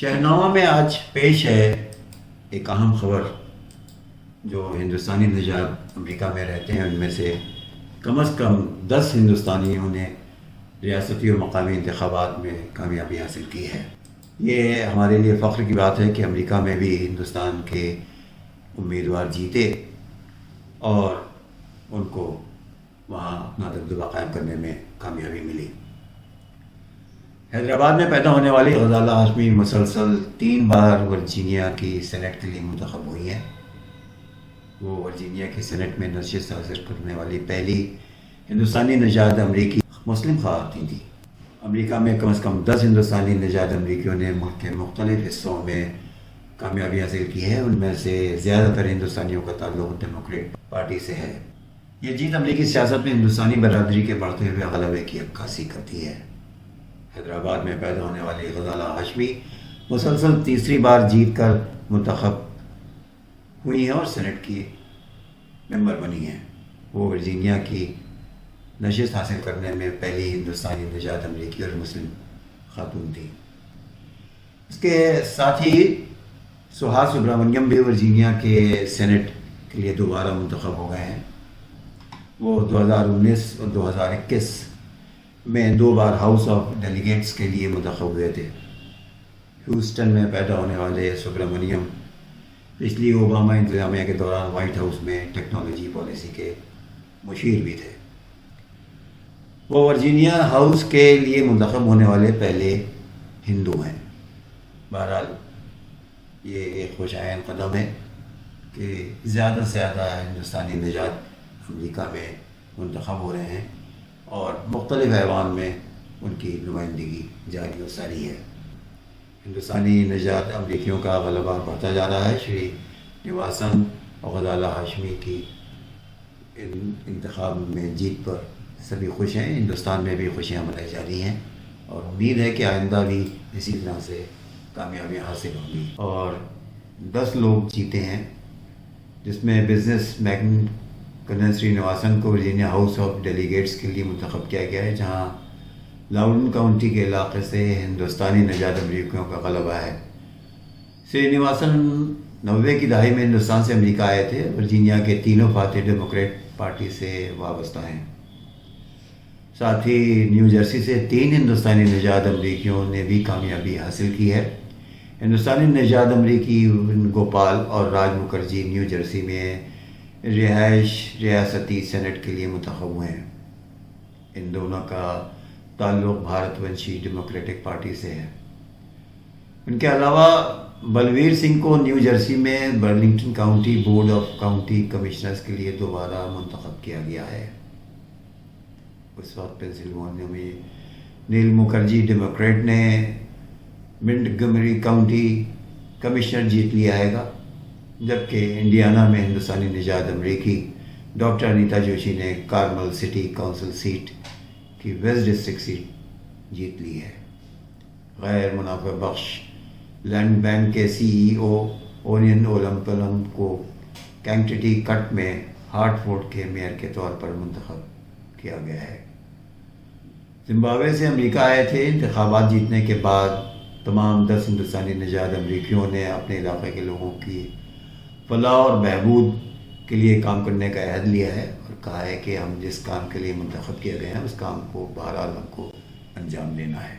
شہرنامہ میں آج پیش ہے ایک اہم خبر جو ہندوستانی نژاد امریکہ میں رہتے ہیں ان میں سے کم از کم 10 ہندوستانیوں نے ریاستی و مقامی انتخابات میں کامیابی حاصل کی ہے۔ یہ ہمارے لیے فخر کی بات ہے کہ امریکہ میں بھی ہندوستان کے امیدوار جیتے اور ان کو وہاں اپنا دبدبہ قائم کرنے میں کامیابی ملی۔ حیدرآباد میں پیدا ہونے والی غزالہ ہاشمی مسلسل 3 بار ورجینیا کی سینٹ کے لیے منتخب ہوئی ہیں۔ وہ ورجینیا کی سینٹ میں نشست حاصل کرنے والی پہلی ہندوستانی نژاد امریکی مسلم خواتین تھیں۔ امریکہ میں کم از کم 10 ہندوستانی نژاد امریکیوں نے ملک کے مختلف حصوں میں کامیابی حاصل کی ہے۔ ان میں سے زیادہ تر ہندوستانیوں کا تعلق ڈیموکریٹ پارٹی سے ہے۔ یہ جیت امریکی سیاست میں ہندوستانی برادری کے بڑھتے ہوئے غلبے کی عکاسی کرتی ہے۔ حیدرآباد میں پیدا ہونے والی غزالہ ہاشمی مسلسل تیسری بار جیت کر منتخب ہوئی ہیں اور سینٹ کی ممبر بنی ہیں۔ وہ ورجینیا کی نشست حاصل کرنے میں پہلی ہندوستانی نژاد امریکی اور مسلم خاتون تھی۔ اس کے ساتھ ہی سہا سبرامنیم بھی ورجینیا کے سینٹ کے لیے دوبارہ منتخب ہو گئے ہیں۔ وہ 2019 اور 2021 میں 2 بار ہاؤس آف ڈیلیگیٹس کے لیے منتخب ہوئے تھے۔ ہیوسٹن میں پیدا ہونے والے سبرامنیم پچھلی اوباما انتظامیہ کے دوران وائٹ ہاؤس میں ٹیکنالوجی پالیسی کے مشیر بھی تھے۔ وہ ورجینیا ہاؤس کے لیے منتخب ہونے والے پہلے ہندو ہیں۔ بہرحال یہ ایک خوش آئند قدم ہے کہ زیادہ سے زیادہ ہندوستانی نژاد امریکہ میں منتخب ہو رہے ہیں اور مختلف ایوان میں ان کی نمائندگی جاری و ساری ہے۔ ہندوستانی نژاد امریکیوں کا غلبہ بڑھتا جا رہا ہے۔ شری نواسن اور غزالہ ہاشمی کی انتخاب میں جیت پر سبھی خوش ہیں۔ ہندوستان میں بھی خوشیاں منائی جا رہی ہیں اور امید ہے کہ آئندہ بھی اسی طرح سے کامیابیاں حاصل ہوں گی۔ اور 10 لوگ جیتے ہیں جس میں بزنس میگن کرنل سری نواسن کو ورجینیا ہاؤس آف ڈیلیگیٹس کے لیے منتخب کیا گیا ہے، جہاں لاؤڈن کاؤنٹی کے علاقے سے ہندوستانی نژاد امریکیوں کا غلبہ ہے۔ سری نواسن 90 کی دہائی میں ہندوستان سے امریکہ آئے تھے۔ ورجینیا کے تینوں فاتح ڈیموکریٹ پارٹی سے وابستہ ہیں۔ ساتھ ہی نیو جرسی سے 3 ہندوستانی نژاد امریکیوں نے بھی کامیابی حاصل کی ہے۔ ہندوستانی نژاد امریکی گوپال اور راج مکھرجی نیو جرسی میں رہائش ریاستی سینٹ کے لیے منتخب ہوئے ہیں۔ ان دونوں کا تعلق بھارت ونشی ڈیموکریٹک پارٹی سے ہے۔ ان کے علاوہ بلویر سنگھ کو نیو جرسی میں Burlington county board of county commissioners کے لیے دوبارہ منتخب کیا گیا ہے۔ اس وقت پینسلوانیا میں نیل مکھرجی ڈیموکریٹ نے منٹگمری کاؤنٹی کمشنر جیت لیا ہے گا، جبکہ انڈیانا میں ہندوستانی نژاد امریکی ڈاکٹر انیتا جوشی نے کارمل سٹی کونسل سیٹ کی ویسٹ ڈسٹرکٹ سیٹ جیت لی ہے۔ غیر منافع بخش لینڈ بینک کے CEO اونین اولمپلم کو کینگٹٹی کٹ میں ہارٹ فورڈ کے میئر کے طور پر منتخب کیا گیا ہے۔ زمبابوے سے امریکہ آئے تھے۔ انتخابات جیتنے کے بعد تمام 10 ہندوستانی نژاد امریکیوں نے اپنے علاقے کے لوگوں کی فلاح اور بہبود کے لیے کام کرنے کا عہد لیا ہے اور کہا ہے کہ ہم جس کام کے لیے منتخب کیے گئے ہیں اس کام کو بہرحال ہم کو انجام دینا ہے۔